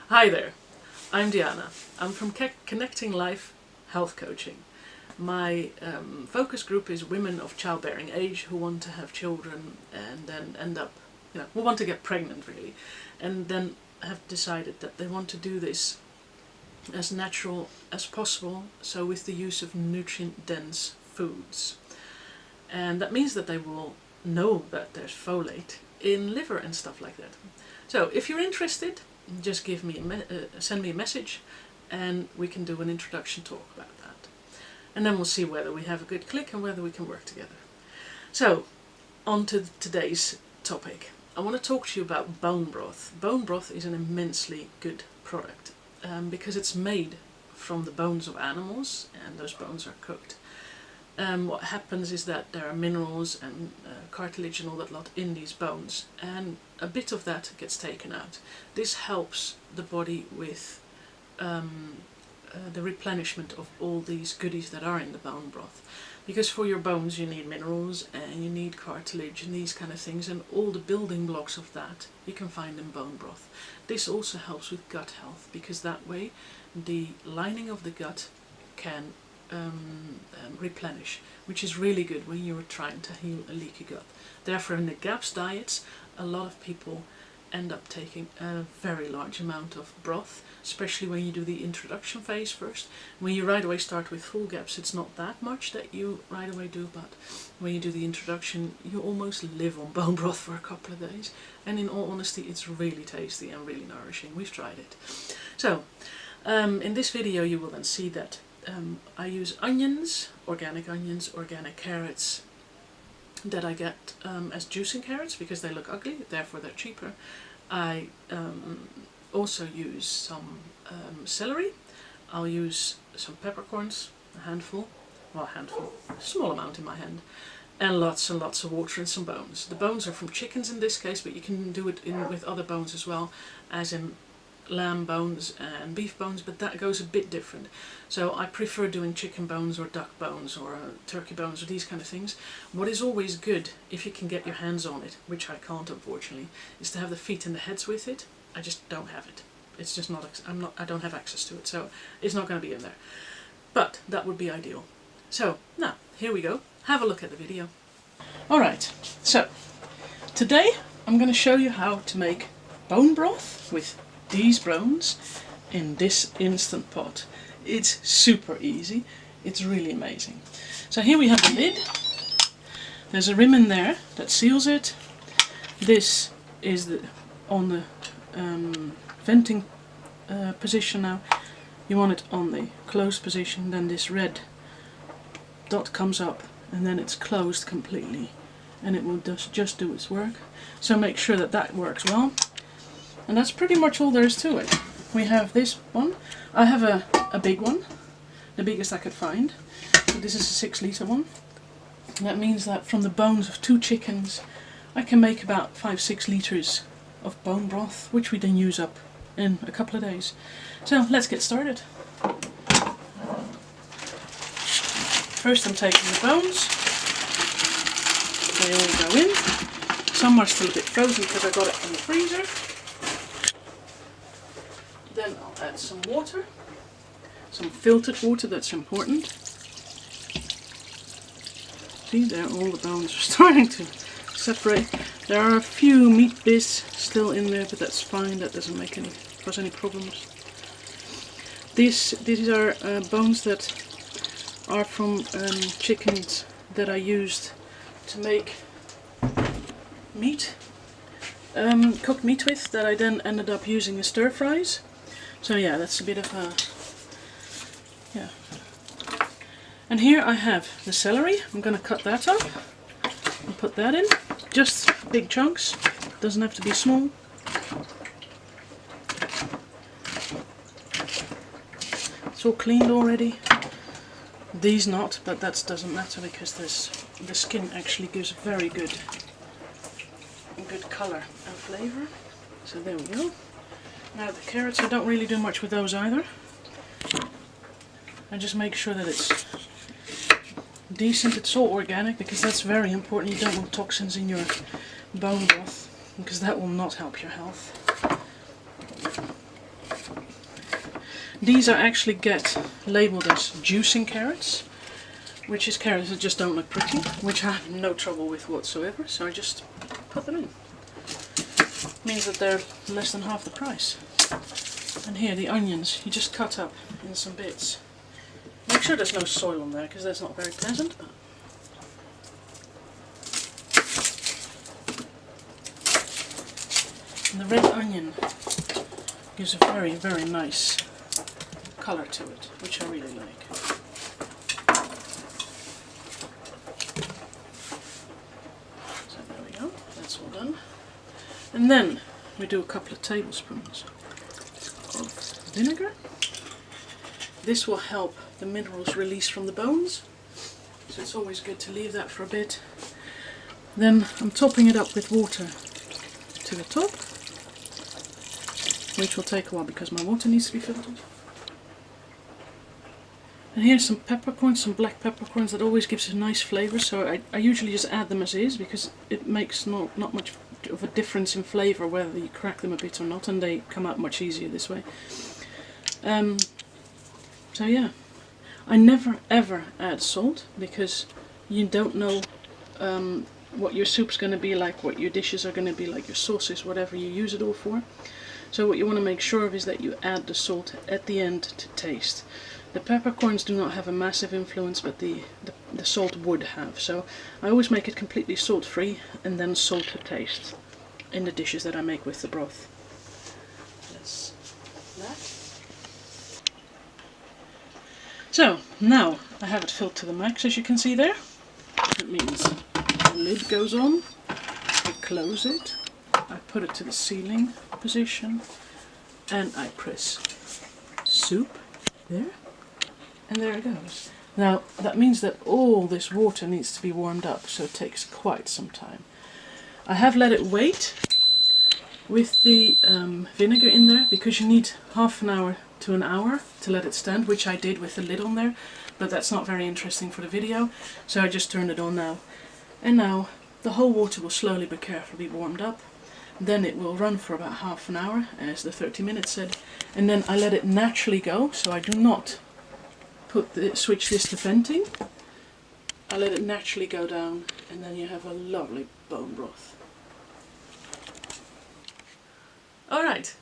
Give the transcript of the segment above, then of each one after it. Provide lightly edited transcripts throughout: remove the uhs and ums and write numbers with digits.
Hi there, I'm Diana. I'm from Connecting Life Health Coaching. My focus group is women of childbearing age who want to have children and then end up, who want to get pregnant really, and then have decided that they want to do this as natural as possible, so with the use of nutrient-dense foods. And that means that they will know that there's folate in liver and stuff like that. So if you're interested, just give me send me a message and we can do an introduction talk about that. And then we'll see whether we have a good click and whether we can work together. So, on to today's topic. I want to talk to you about bone broth. Bone broth is an immensely good product because it's made from the bones of animals and those bones are cooked. What happens is that there are minerals and cartilage and all that lot in these bones, and a bit of that gets taken out. This helps the body with the replenishment of all these goodies that are in the bone broth. Because for your bones you need minerals and you need cartilage and these kind of things, and all the building blocks of that you can find in bone broth. This also helps with gut health, because that way the lining of the gut can replenish, which is really good when you're trying to heal a leaky gut. Therefore, in the GAPS diets, a lot of people end up taking a very large amount of broth, especially when you do the introduction phase first. When you right away start with full GAPS, it's not that much that you right away do, but when you do the introduction, you almost live on bone broth for a couple of days. And in all honesty, it's really tasty and really nourishing. We've tried it. So, in this video, you will then see that I use onions, organic carrots that I get as juicing carrots because they look ugly, therefore they're cheaper. I also use some celery. I'll use some peppercorns, a small amount in my hand, and lots of water and some bones. The bones are from chickens in this case, but you can do it with other bones as well, as in lamb bones and beef bones, but that goes a bit different. So I prefer doing chicken bones or duck bones or turkey bones or these kind of things. What is always good, if you can get your hands on it, which I can't unfortunately, is to have the feet and the heads with it. I just don't have it. It's just not, I don't have access to it, so it's not going to be in there. But that would be ideal. So now, here we go. Have a look at the video. Alright, so today I'm going to show you how to make bone broth with these bones in this Instant Pot. It's super easy. It's really amazing. So here we have the lid. There's a rim in there that seals it. This is on the venting position now. You want it on the closed position, then this red dot comes up and then it's closed completely and it will just do its work. So make sure that that works well. And that's pretty much all there is to it. We have this one. I have a big one, the biggest I could find. So this is a 6-litre one. And that means that from the bones of 2 chickens, I can make about 5-6 litres of bone broth, which we then use up in a couple of days. So let's get started. First I'm taking the bones. They all go in. Some are still a bit frozen because I got it from the freezer. Then I'll add some water, some filtered water, that's important. See, there all the bones are starting to separate. There are a few meat bits still in there, but that's fine, that doesn't cause any problems. These are bones that are from chickens that I used to make meat, cooked meat with, that I then ended up using in stir fries. So yeah, that's a bit of a, yeah. And here I have the celery. I'm going to cut that up and put that in. Just big chunks, doesn't have to be small. It's all cleaned already. These not, but that doesn't matter because the skin actually gives very good colour and flavour. So there we go. Now the carrots, I don't really do much with those either. I just make sure that it's decent, it's all organic, because that's very important. You don't want toxins in your bone broth, because that will not help your health. These are actually get labelled as juicing carrots, which is carrots that just don't look pretty, which I have no trouble with whatsoever, so I just put them in. Means that they're less than half the price. And here the onions, you just cut up in some bits. Make sure there's no soil on there because that's not very pleasant. But and the red onion gives a very, very nice colour to it, which I really like. So there we go, that's all done. And then we do a couple of tablespoons of vinegar. This will help the minerals release from the bones, so it's always good to leave that for a bit. Then I'm topping it up with water to the top, which will take a while because my water needs to be filtered. And here's some peppercorns, some black peppercorns, that always gives a nice flavour, so I usually just add them as is because it makes not much of a difference in flavour whether you crack them a bit or not, and they come out much easier this way. So yeah, I never ever add salt because you don't know what your soup's going to be like, what your dishes are going to be like, your sauces, whatever you use it all for. So what you want to make sure of is that you add the salt at the end to taste. The peppercorns do not have a massive influence, but the salt would have. So I always make it completely salt free and then salt to taste in the dishes that I make with the broth. That's that. So now I have it filled to the max, as you can see there. That means the lid goes on, I close it, I put it to the sealing position, and I press soup there, and there it goes. Now that means that all this water needs to be warmed up, so it takes quite some time. I have let it wait with the vinegar in there because you need half an hour to an hour to let it stand, which I did with the lid on there, but that's not very interesting for the video, so I just turned it on now. And now the whole water will slowly but carefully be warmed up. Then it will run for about half an hour, as the 30 minutes said, and then I let it naturally go, so I do not switch this to venting. I let it naturally go down, and then you have a lovely bone broth. Alright,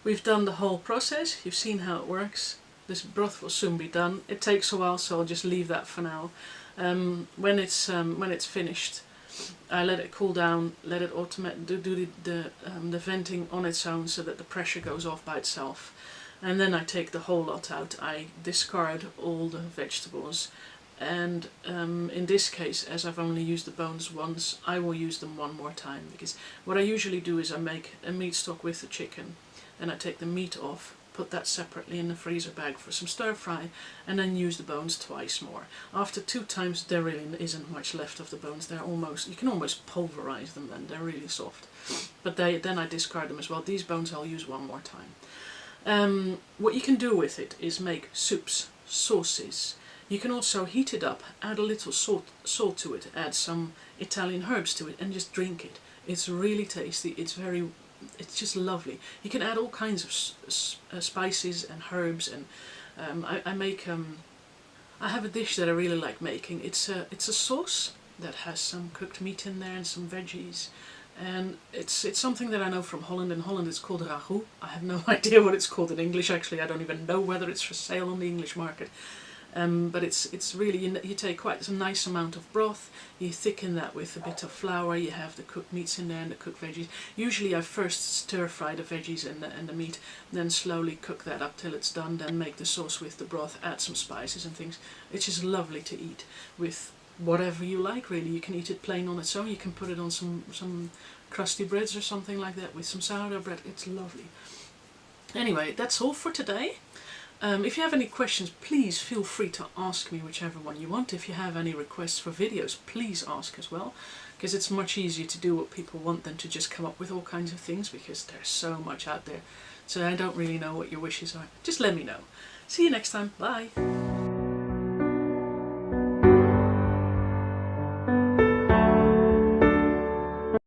we've done the whole process, you've seen how it works. This broth will soon be done. It takes a while, so I'll just leave that for now. When it's finished, I let it cool down, let it do the venting on its own so that the pressure goes off by itself. And then I take the whole lot out. I discard all the vegetables, and in this case, as I've only used the bones once, I will use them one more time, because what I usually do is I make a meat stock with the chicken, and I take the meat off, put that separately in the freezer bag for some stir fry, and then use the bones twice more. After 2 times there really isn't much left of the bones. They're almost, you can almost pulverize them then, they're really soft. But then I discard them as well. These bones I'll use one more time. What you can do with it is make soups, sauces. You can also heat it up, add a little salt to it, add some Italian herbs to it, and just drink it. It's really tasty, it's just lovely. You can add all kinds of spices and herbs, and I have a dish that I really like making. It's a sauce that has some cooked meat in there and some veggies, and it's something that I know from Holland. In Holland it's called ragout. I have no idea what it's called in English, actually. I don't even know whether it's for sale on the English market. But it's really, you take quite a nice amount of broth, you thicken that with a bit of flour, you have the cooked meats in there and the cooked veggies. Usually I first stir fry the veggies and the meat, then slowly cook that up till it's done, then make the sauce with the broth, add some spices and things. It's just lovely to eat with whatever you like, really. You can eat it plain on its own, you can put it on some crusty breads or something like that with some sourdough bread. It's lovely. Anyway, that's all for today. If you have any questions, please feel free to ask me whichever one you want. If you have any requests for videos, please ask as well, because it's much easier to do what people want than to just come up with all kinds of things, because there's so much out there. So I don't really know what your wishes are. Just let me know. See you next time. Bye.